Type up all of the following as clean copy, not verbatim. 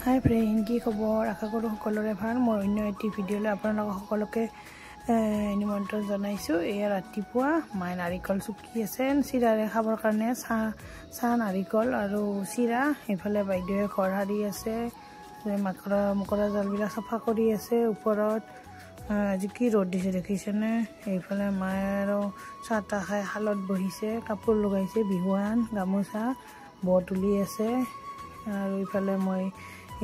হাই friend, কি খবৰ? আশা কৰোঁ সকলোৰে ভাল। মই অন্য এটি ভিডিঅ'লৈ আপোনালোকক সকলোকে নিমন্ত্ৰণ জনাইছোঁ। এয়া ৰাতিপুৱা মায়ে নাৰিকল চুকি আছে চিৰাৰে খাবৰ কাৰণে। চাহ নাৰিকল আৰু চিৰা। এইফালে বাইদেৱে ঘৰ সাৰি আছে, মকৰা জালবিলাক চাফা কৰি আছে। ওপৰত আজি কি ৰ'দ দিছে দেখিছেনে? এইফালে মায়ে আৰু চাহ তাহ খাই শালত বহিছে, কাপোৰ লগাইছে, বিহুৱান গামোচা ব তুলি আছে। আৰু ইফালে মই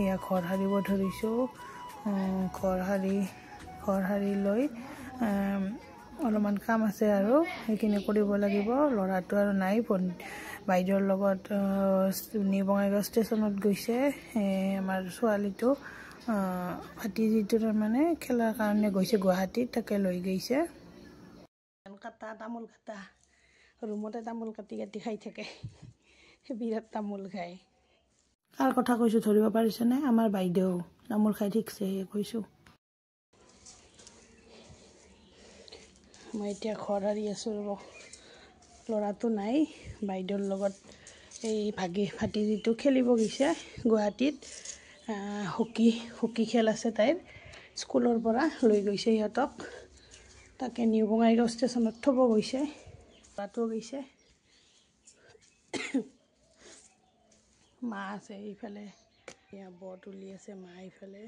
এয়া ঘৰ সাৰিব ধৰিছোঁ। ঘৰ সাৰি লৈ অলপমান কাম আছে আৰু সেইখিনি কৰিব লাগিব। ল'ৰাটো আৰু নাই, বাইদেউৰ লগত নিউ বঙাইগাঁও ষ্টেচনত গৈছে। আমাৰ ছোৱালীটো ভাতিজিটো তাৰমানে খেলাৰ কাৰণে গৈছে গুৱাহাটীত, তাকে লৈ গৈছে। তামোল কাটা ৰুমতে তামোল কাটি খাই থাকে, বিৰাট তামোল খায়। কাৰ কথা কৈছোঁ ধৰিব পাৰিছেনে? আমাৰ বাইদেউ তামোল খাই ঠিকছে কৈছোঁ। মই এতিয়া ঘৰ সাৰি আছোঁ ৰ'ব। ল'ৰাটো নাই, বাইদেউৰ লগত এই ভাতিজিটো খেলিব গৈছে গুৱাহাটীত। হকী খেল আছে তাইৰ, স্কুলৰ পৰা লৈ গৈছে সিহঁতক। তাকে নিউ বঙাইগাঁও ষ্টেচনত থ'ব গৈছে, ল'ৰাটোও গৈছে। মা আছে এইফালে, এয়া ব তুলি আছে মা এইফালে।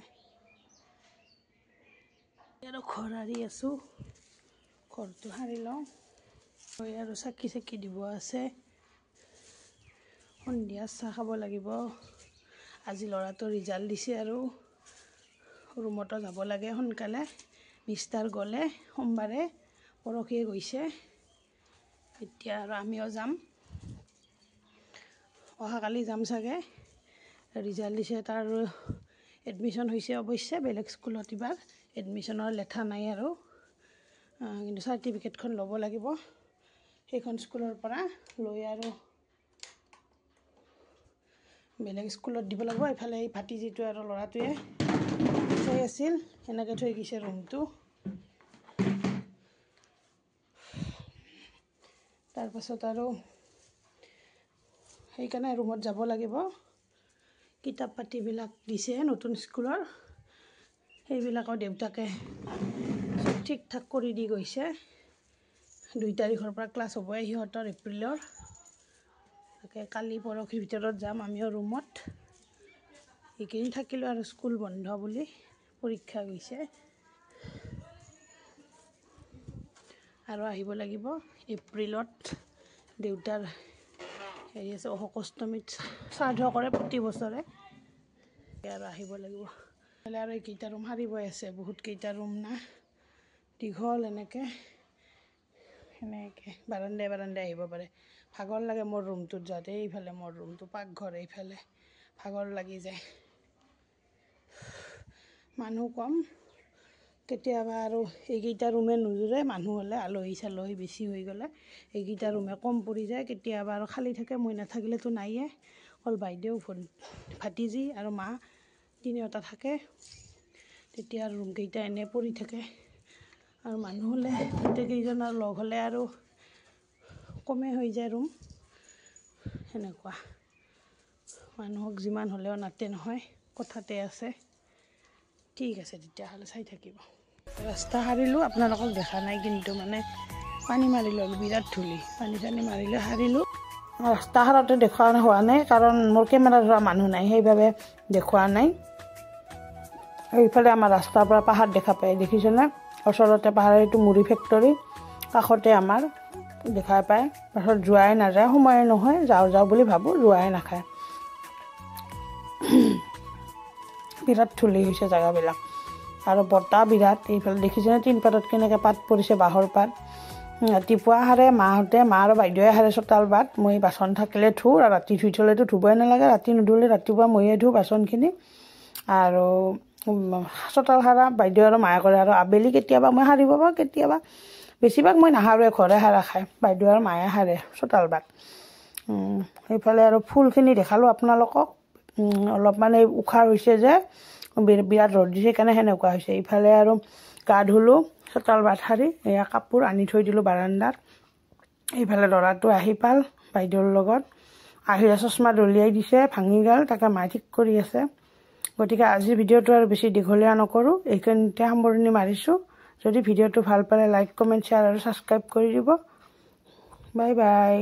আৰু ঘৰ সাৰি আছোঁ, ঘৰটো সাৰি লওঁ। আৰু চাকি দিব আছে, সন্ধিয়া চাহ খাব লাগিব। আজি ল'ৰাটো ৰিজাল্ট দিছে আৰু ৰুমতো যাব লাগে সোনকালে। মিষ্টাৰ গ'লে সোমবাৰে, পৰহিয়ে গৈছে। এতিয়া আৰু আমিও যাম, অহাকালি যাম চাগে। ৰিজাল্ট দিছে, তাৰ এডমিশ্যন হৈছে অৱশ্যে বেলেগ স্কুলত। এইবাৰ এডমিশ্যনৰ লেঠা নাই আৰু, কিন্তু চাৰ্টিফিকেটখন ল'ব লাগিব সেইখন স্কুলৰ পৰা। লৈ আৰু বেলেগ স্কুলত দিব লাগিব। এইফালে এই ভাতিজিটো আৰু ল'ৰাটোৱে থৈ আছিল, এনেকৈ থৈ গৈছে ৰুমটো। তাৰপাছত আৰু সেইকাৰণে ৰুমত যাব লাগিব। কিতাপ পাতিবিলাক দিছে নতুন স্কুলৰ, সেইবিলাকৰ দেউতাকে চব ঠিক ঠাক কৰি দি গৈছে। 2 তাৰিখৰ পৰা ক্লাছ হ'বই সিহঁতৰ, এপ্ৰিলৰ। তাকে কালি পৰহিৰ ভিতৰত যাম আমিও ৰুমত। এইকেইদিন থাকিলোঁ আৰু স্কুল বন্ধ বুলি, পৰীক্ষা গৈছে। আৰু আহিব লাগিব এপ্ৰিলত। দেউতাৰ হেৰি আছে, অষ্টমীত শ্ৰাদ্ধ কৰে প্ৰতি বছৰে, আৰু আহিব লাগিব। আৰু এইকেইটা ৰুম সাৰিবই আছে, বহুতকেইটা ৰুম না, দীঘল এনেকৈ বাৰান্দাই আহিব পাৰে। ভাগৰ লাগে মোৰ ৰুমটোত যাওঁতে। এইফালে মোৰ ৰুমটো, পাকঘৰ এইফালে, ভাগৰ লাগি যায়। মানুহ কম, কেতিয়াবা আৰু এইকেইটা ৰুমে নুজুৰে। মানুহ হ'লে, আলহী চালহী বেছি হৈ গ'লে এইকেইটা ৰুমে কম পৰি যায়। কেতিয়াবা আৰু খালী থাকে, মই নাথাকিলেতো নাইয়ে, অকল বাইদেউ ভাতিজি আৰু মা তিনিওটা থাকে। তেতিয়া ৰুমকেইটা এনেই পৰি থাকে। আৰু মানুহ হ'লে, গোটেইকেইজনৰ লগ হ'লে আৰু কমে হৈ যায় ৰুম। সেনেকুৱা, মানুহক যিমান হ'লেও নাতে নহয়, কথাতে আছে। ঠিক আছে তেতিয়াহ'লে, চাই থাকিব। ৰাস্তা সাৰিলোঁ, আপোনালোকক দেখা নাই কিন্তু, মানে পানী মাৰি ল'লোঁ, বিৰাট ধূলি, পানী মাৰিলোঁ, সাৰিলোঁ। ৰাস্তা সাৰোঁতে দেখুওৱা হোৱা নাই, কাৰণ মোৰ কেমেৰা ধৰা মানুহ নাই, সেইবাবে দেখুওৱা নাই। এইফালে আমাৰ ৰাস্তাৰ পৰা পাহাৰ দেখা পায়, দেখিছেনে? ওচৰতে পাহাৰ, এইটো মুড়ি ফেক্টৰী, কাষতে আমাৰ দেখা পায়। তাৰপিছত যোৱাই নাযায়, সময়ে নহয়, যাওঁ বুলি ভাবোঁ, যোৱাই নাখায়। বিৰাট ধূলি হৈছে জেগাবিলাক, আৰু বতাহ বিৰাট। এইফালে দেখিছেনে টিনপাতত কেনেকৈ পাত পৰিছে, বাঁহৰ পাত। ৰাতিপুৱা সাৰে মাহঁতে, মা আৰু বাইদেৱে সাৰে চোতাল বাট। মই বাচন থাকিলে ধুওঁ, আৰু ৰাতি ধুই থ'লেতো ধুবই নালাগে, ৰাতি নুধুলে ৰাতিপুৱা ময়ে ধুওঁ বাচনখিনি। আৰু চোতাল সাৰা বাইদেউ আৰু মায়ে কৰে, আৰু আবেলি কেতিয়াবা মই সাৰিব পাওঁ, কেতিয়াবা বেছিভাগ মই নাসাৰোৱে, ঘৰে সাৰা খায়, বাইদেউ আৰু মায়ে সাৰে চোতাল বাট। সেইফালে আৰু ফুলখিনি দেখালোঁ আপোনালোকক, অলপমান এই উখাৰ হৈছে যে, বিৰাট ৰ'দ দিছে, সেইকাৰণে সেনেকুৱা হৈছে। ইফালে আৰু গা ধুলোঁ, চোতাল বাট সাৰি, এয়া কাপোৰ আনি থৈ দিলোঁ বাৰান্দাত। এইফালে ল'ৰাটো আহি পাল বাইদেউৰ লগত, আহিলে চশমা দলিয়াই দিছে, ভাঙি গ'ল, তাকে মায়ে ঠিক কৰি আছে। গতিকে আজিৰ ভিডিঅ'টো আৰু বেছি দীঘলীয়া নকৰোঁ, এইখিনিতে সামৰণি মাৰিছোঁ। যদি ভিডিঅ'টো ভাল পালে লাইক কমেণ্ট শ্বেয়াৰ আৰু ছাবস্ক্ৰাইব কৰি দিব। Bye bye.